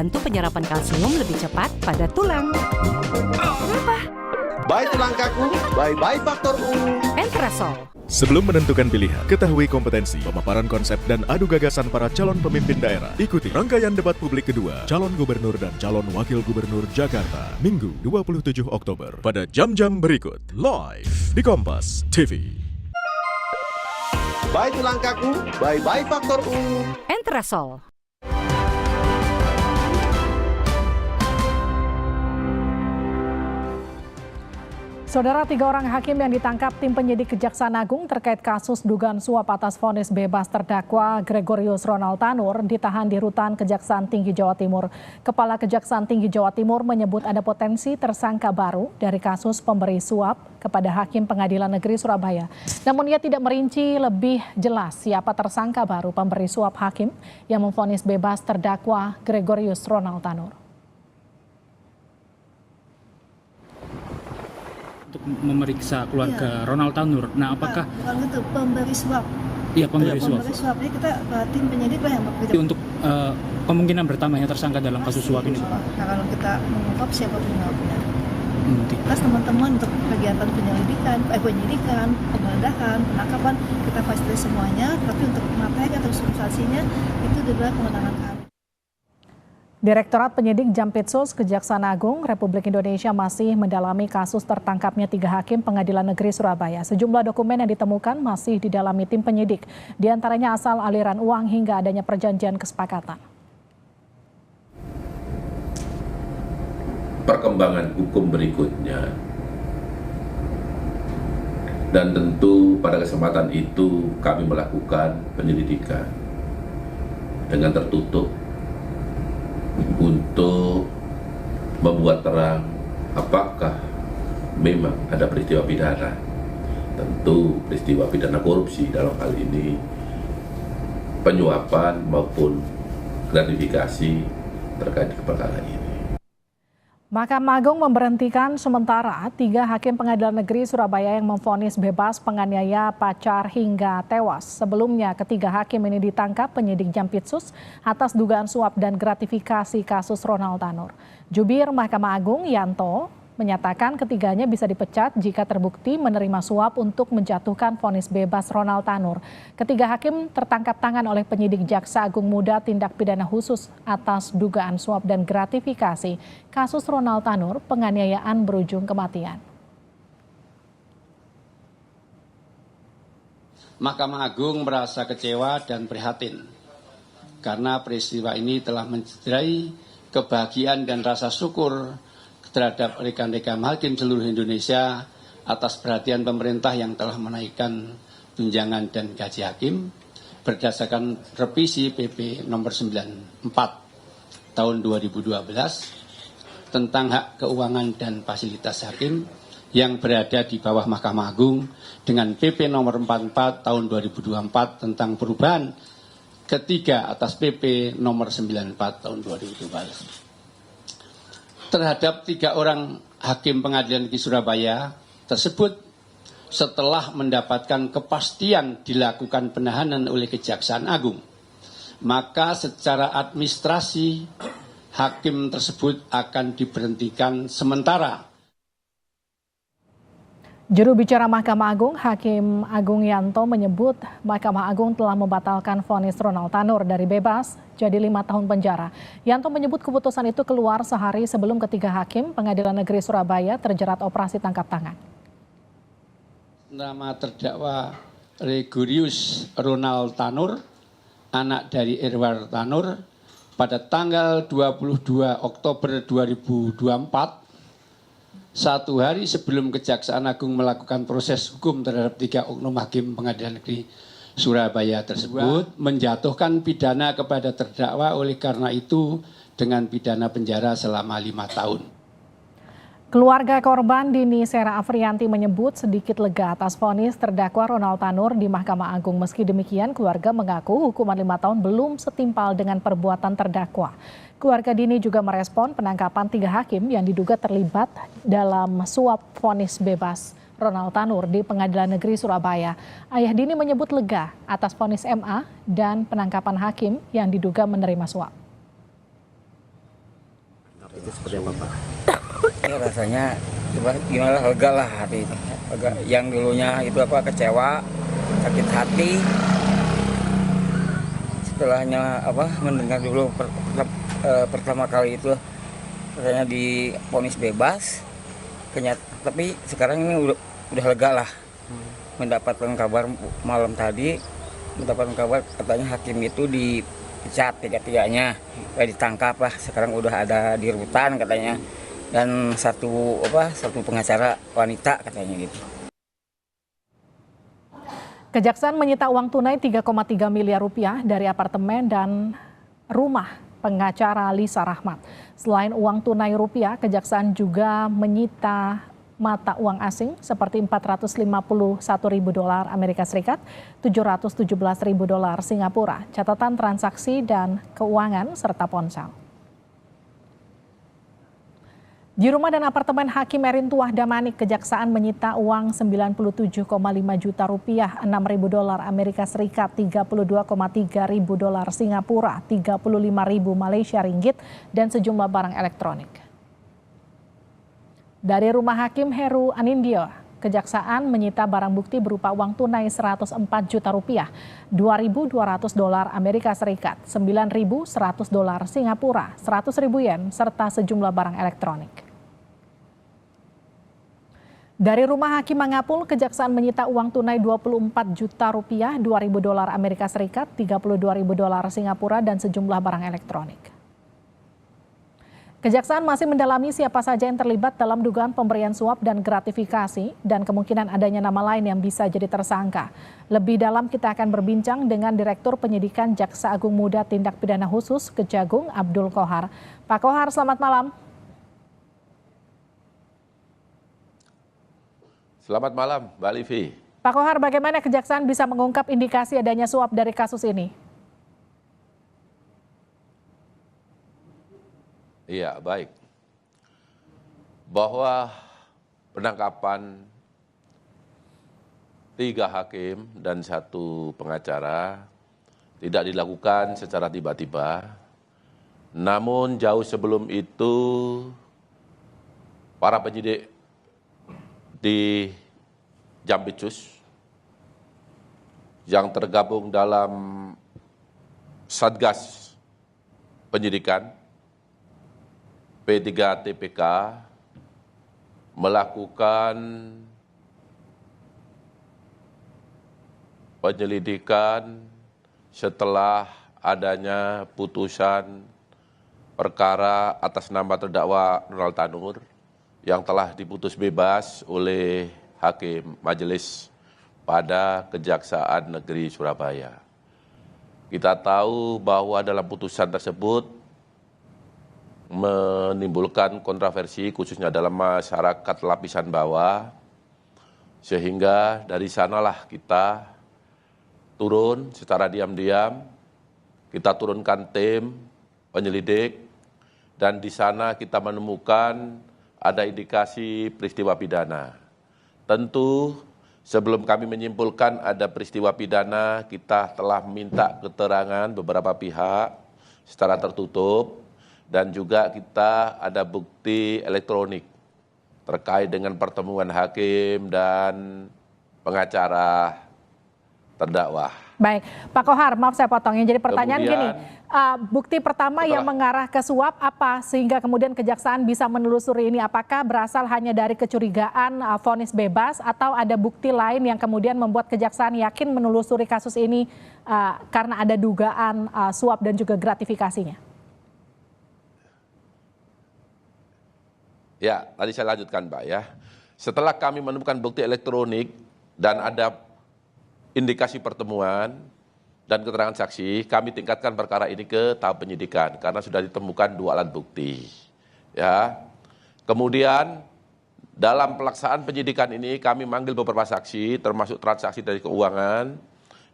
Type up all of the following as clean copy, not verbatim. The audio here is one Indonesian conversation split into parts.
membantu penyerapan kalsium lebih cepat pada tulang. Bye tulang kaku, bye-bye faktor U. Entrasol. Sebelum menentukan pilihan, ketahui kompetensi, pemaparan konsep, dan adu gagasan para calon pemimpin daerah. Ikuti rangkaian debat publik kedua, calon gubernur dan calon wakil gubernur Jakarta, Minggu 27 Oktober, pada jam-jam berikut, live di Kompas TV. Bye tulang kaku, bye-bye faktor U. Entrasol. Saudara, 3 orang hakim yang ditangkap tim penyidik Kejaksaan Agung terkait kasus dugaan suap atas vonis bebas terdakwa Gregorius Ronald Tanur ditahan di Rutan Kejaksaan Tinggi Jawa Timur. Kepala Kejaksaan Tinggi Jawa Timur menyebut ada potensi tersangka baru dari kasus pemberi suap kepada Hakim Pengadilan Negeri Surabaya. Namun ia tidak merinci lebih jelas siapa tersangka baru pemberi suap hakim yang memvonis bebas terdakwa Gregorius Ronald Tanur. Untuk memeriksa keluarga Ronald Tanur. Nah, apakah kalau itu pemberi suap? Iya, pemberi suap. Pemberi suap. Jadi kita tim penyidik lah yang bekerja. Untuk kemungkinan bertambahnya tersangka dalam kasus suap ini. Nah, kalau kita mengungkap siapa penyuapnya. Terus teman-teman untuk kegiatan penyidikan, penggeledahan, penangkapan kita fasilitasi semuanya. Tapi untuk materi atau substansinya itu adalah kewenangan kami. Direktorat Penyidik Jampitsus Kejaksaan Agung Republik Indonesia masih mendalami kasus tertangkapnya 3 hakim Pengadilan Negeri Surabaya. Sejumlah dokumen yang ditemukan masih didalami tim penyidik, di antaranya asal aliran uang hingga adanya perjanjian kesepakatan. Perkembangan hukum berikutnya, dan tentu pada kesempatan itu kami melakukan penyelidikan dengan tertutup untuk membuat terang apakah memang ada peristiwa pidana. Tentu peristiwa pidana korupsi dalam hal ini penyuapan maupun gratifikasi terkait perkara ini. Mahkamah Agung memberhentikan sementara 3 hakim Pengadilan Negeri Surabaya yang memvonis bebas penganiaya pacar hingga tewas. Sebelumnya, ketiga hakim ini ditangkap penyidik Jampitsus atas dugaan suap dan gratifikasi kasus Ronald Tanur. Jubir Mahkamah Agung Yanto menyatakan ketiganya bisa dipecat jika terbukti menerima suap untuk menjatuhkan vonis bebas Ronald Tanur. Ketiga hakim tertangkap tangan oleh penyidik Jaksa Agung Muda Tindak Pidana Khusus atas dugaan suap dan gratifikasi kasus Ronald Tanur penganiayaan berujung kematian. Mahkamah Agung merasa kecewa dan prihatin karena peristiwa ini telah mencederai kebahagiaan dan rasa syukur terhadap rekan-rekan hakim seluruh Indonesia atas perhatian pemerintah yang telah menaikkan tunjangan dan gaji hakim berdasarkan revisi PP nomor 94 tahun 2012 tentang hak keuangan dan fasilitas hakim yang berada di bawah Mahkamah Agung dengan PP nomor 44 tahun 2024 tentang perubahan ketiga atas PP nomor 94 tahun 2012. Terhadap 3 orang hakim Pengadilan Negeri Surabaya tersebut setelah mendapatkan kepastian dilakukan penahanan oleh Kejaksaan Agung, maka secara administrasi hakim tersebut akan diberhentikan sementara. Juru bicara Mahkamah Agung, Hakim Agung Yanto menyebut Mahkamah Agung telah membatalkan vonis Ronald Tanur dari bebas jadi 5 tahun penjara. Yanto menyebut keputusan itu keluar sehari sebelum ketiga hakim Pengadilan Negeri Surabaya terjerat operasi tangkap tangan. Nama terdakwa Gregorius Ronald Tanur, anak dari Irwar Tanur, pada tanggal 22 Oktober 2024, 1 hari sebelum Kejaksaan Agung melakukan proses hukum terhadap 3 oknum hakim Pengadilan Negeri Surabaya tersebut, menjatuhkan pidana kepada terdakwa oleh karena itu dengan pidana penjara selama 5 tahun. Keluarga korban Dini Sera Afrianti menyebut sedikit lega atas vonis terdakwa Ronald Tanur di Mahkamah Agung. Meski demikian, keluarga mengaku hukuman 5 tahun belum setimpal dengan perbuatan terdakwa. Keluarga Dini juga merespon penangkapan 3 hakim yang diduga terlibat dalam suap vonis bebas Ronald Tanur di Pengadilan Negeri Surabaya. Ayah Dini menyebut lega atas vonis MA dan penangkapan hakim yang diduga menerima suap. Itu seperti apa Pak? Ya rasanya gimana, lega lah hati ini. Lega. Yang dulunya itu kecewa, sakit hati. Setelahnya mendengar dulu pertama kali itu katanya divonis bebas. Tapi sekarang ini udah lega lah. Mendapatkan kabar malam tadi, mendapatkan kabar katanya hakim itu dipecat tiga-tiganya, ditangkap lah. Sekarang udah ada di rutan katanya, dan satu pengacara wanita katanya gitu. Kejaksaan menyita uang tunai 3,3 miliar rupiah dari apartemen dan rumah pengacara Lisa Rahmat. Selain uang tunai rupiah, Kejaksaan juga menyita mata uang asing seperti $451.000 Amerika Serikat, $717.000 Singapura, catatan transaksi dan keuangan serta ponsel. Di rumah dan apartemen Hakim Erin Tuah Damanik, Kejaksaan menyita uang 97,5 juta rupiah, $6.000 Amerika Serikat, $32,3 ribu Singapura, 35.000 Malaysia ringgit, dan sejumlah barang elektronik. Dari rumah Hakim Heru Anindyo, Kejaksaan menyita barang bukti berupa uang tunai 104 juta rupiah, $2.200 Amerika Serikat, $9.100 Singapura, 100.000 yen, serta sejumlah barang elektronik. Dari rumah Hakim Mangapul, Kejaksaan menyita uang tunai 24 juta rupiah, $2.000 Amerika Serikat, $32.000 Singapura, dan sejumlah barang elektronik. Kejaksaan masih mendalami siapa saja yang terlibat dalam dugaan pemberian suap dan gratifikasi dan kemungkinan adanya nama lain yang bisa jadi tersangka. Lebih dalam kita akan berbincang dengan Direktur Penyidikan Jaksa Agung Muda Tindak Pidana Khusus Kejagung Abdul Qohar. Pak Qohar, selamat malam. Selamat malam, Mbak Livi. Pak Qohar, bagaimana Kejaksaan bisa mengungkap indikasi adanya suap dari kasus ini? Iya, baik. Bahwa penangkapan 3 hakim dan 1 pengacara tidak dilakukan secara tiba-tiba. Namun jauh sebelum itu, para penyidik di Jampitsus yang tergabung dalam Satgas Penyidikan P3 TPK melakukan penyelidikan setelah adanya putusan perkara atas nama terdakwa Ronald Tanur yang telah diputus bebas oleh Hakim Majelis pada Kejaksaan Negeri Surabaya. Kita tahu bahwa dalam putusan tersebut menimbulkan kontroversi khususnya dalam masyarakat lapisan bawah, sehingga dari sanalah kita turun secara diam-diam, kita turunkan tim penyelidik, dan di sana kita menemukan ada indikasi peristiwa pidana. Tentu sebelum kami menyimpulkan ada peristiwa pidana, kita telah minta keterangan beberapa pihak secara tertutup, dan juga kita ada bukti elektronik terkait dengan pertemuan hakim dan pengacara terdakwa. Baik, Pak Qohar, maaf saya potong. Yang jadi pertanyaan gini, bukti pertama yang mengarah ke suap apa sehingga kemudian Kejaksaan bisa menelusuri ini? Apakah berasal hanya dari kecurigaan vonis bebas atau ada bukti lain yang kemudian membuat Kejaksaan yakin menelusuri kasus ini karena ada dugaan suap dan juga gratifikasinya? Ya, tadi saya lanjutkan Pak ya. Setelah kami menemukan bukti elektronik dan ada indikasi pertemuan dan keterangan saksi, kami tingkatkan perkara ini ke tahap penyidikan karena sudah ditemukan 2 alat bukti. Ya. Kemudian dalam pelaksanaan penyidikan ini kami manggil beberapa saksi termasuk transaksi dari keuangan.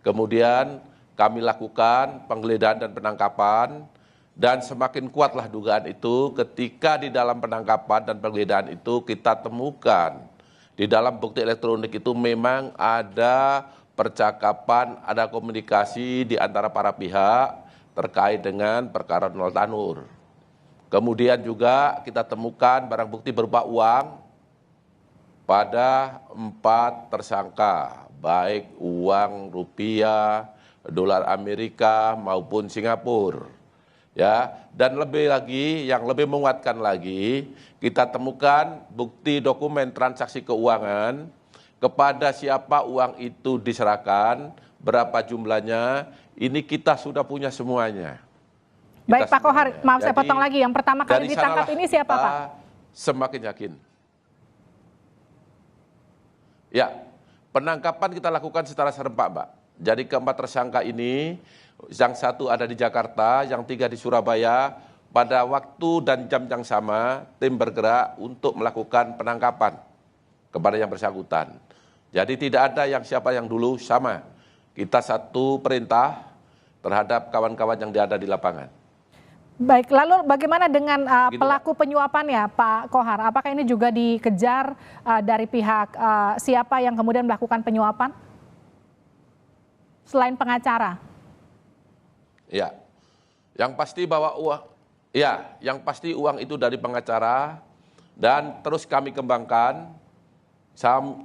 Kemudian kami lakukan penggeledahan dan penangkapan. Dan semakin kuatlah dugaan itu ketika di dalam penangkapan dan penggeledahan itu kita temukan di dalam bukti elektronik itu memang ada percakapan, ada komunikasi di antara para pihak terkait dengan perkara Ronald Tanur. Kemudian juga kita temukan barang bukti berupa uang pada 4 tersangka, baik uang rupiah, dolar Amerika maupun Singapura. Ya, dan lebih lagi, yang lebih menguatkan lagi, kita temukan bukti dokumen transaksi keuangan kepada siapa uang itu diserahkan, berapa jumlahnya, ini kita sudah punya semuanya. Baik Pak Kohar, maaf saya potong lagi, yang pertama kali ditangkap ini siapa Pak? Semakin yakin. Ya, penangkapan kita lakukan secara serempak, Mbak. Jadi keempat tersangka ini, yang satu ada di Jakarta, yang 3 di Surabaya, pada waktu dan jam yang sama, tim bergerak untuk melakukan penangkapan kepada yang bersangkutan. Jadi tidak ada yang siapa yang dulu, sama. Kita satu perintah terhadap kawan-kawan yang ada di lapangan. Baik, lalu bagaimana dengan pelaku penyuapannya Pak Kohar? Apakah ini juga dikejar dari pihak siapa yang kemudian melakukan penyuapan? Selain pengacara? Ya, yang pasti bahwa uang itu dari pengacara dan terus kami kembangkan,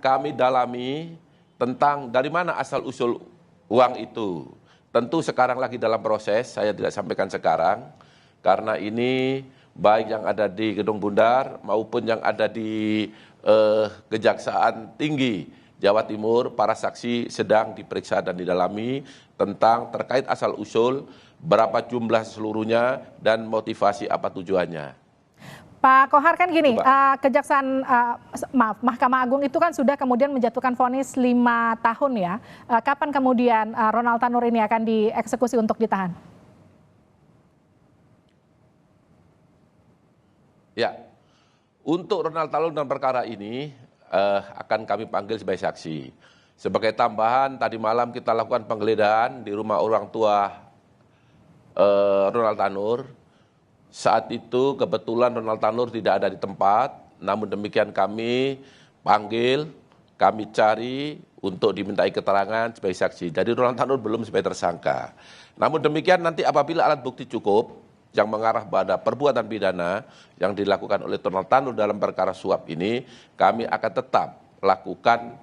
kami dalami tentang dari mana asal usul uang itu. Tentu sekarang lagi dalam proses, saya tidak sampaikan sekarang. Karena ini baik yang ada di Gedung Bundar maupun yang ada di Kejaksaan Tinggi Jawa Timur, para saksi sedang diperiksa dan didalami tentang terkait asal-usul, berapa jumlah seluruhnya, dan motivasi apa tujuannya. Pak Kohar, kan gini, Mahkamah Agung itu kan sudah kemudian menjatuhkan vonis 5 tahun ya. Kapan kemudian Ronald Tanur ini akan dieksekusi untuk ditahan? Ya, untuk Ronald Tanur dan perkara ini akan kami panggil sebagai saksi. Sebagai tambahan, tadi malam kita lakukan penggeledahan di rumah orang tua Ronald Tanur. Saat itu kebetulan Ronald Tanur tidak ada di tempat, namun demikian kami panggil, kami cari untuk dimintai keterangan sebagai saksi. Jadi Ronald Tanur belum sebagai tersangka. Namun demikian nanti apabila alat bukti cukup, yang mengarah pada perbuatan pidana yang dilakukan oleh Ronald Tanur dalam perkara suap ini, kami akan tetap lakukan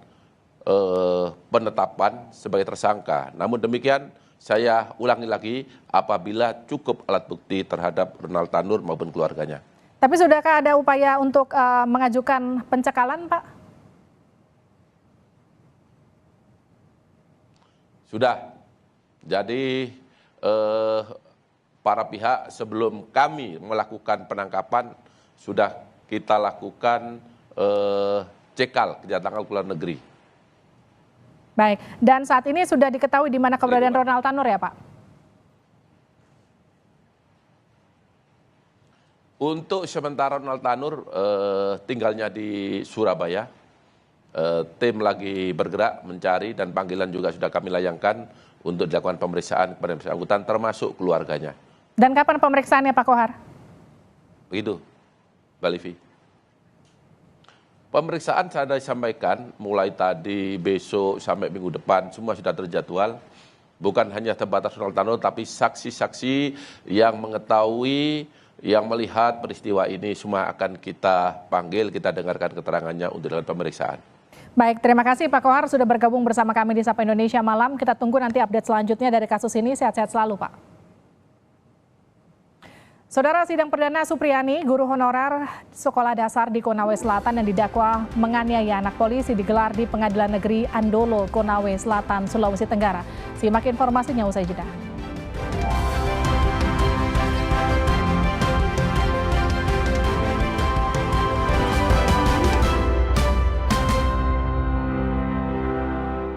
penetapan sebagai tersangka. Namun demikian, saya ulangi lagi, apabila cukup alat bukti terhadap Ronald Tanur maupun keluarganya. Tapi sudahkah ada upaya untuk mengajukan pencekalan, Pak? Sudah. Jadi para pihak sebelum kami melakukan penangkapan sudah kita lakukan cekal kedatangan ke luar negeri. Baik, dan saat ini sudah diketahui di mana keberadaan Ronald Tanur ya Pak? Untuk sementara Ronald Tanur tinggalnya di Surabaya. Tim lagi bergerak mencari dan panggilan juga sudah kami layangkan untuk dilakukan pemeriksaan kepada yang bersangkutan termasuk keluarganya. Dan kapan pemeriksaannya Pak Kohar? Begitu, Mbak Livi. Pemeriksaan saya sampaikan mulai tadi, besok, sampai minggu depan, semua sudah terjadwal. Bukan hanya terbatas Ronald Tanur, tapi saksi-saksi yang mengetahui, yang melihat peristiwa ini semua akan kita panggil, kita dengarkan keterangannya untuk dilakukan pemeriksaan. Baik, terima kasih Pak Kohar sudah bergabung bersama kami di Sapa Indonesia Malam. Kita tunggu nanti update selanjutnya dari kasus ini. Sehat-sehat selalu Pak. Saudara, sidang perdana Supriyani, guru honorer sekolah dasar di Konawe Selatan yang didakwa menganiaya anak polisi digelar di Pengadilan Negeri Andolo, Konawe Selatan, Sulawesi Tenggara. Simak informasinya usai jeda.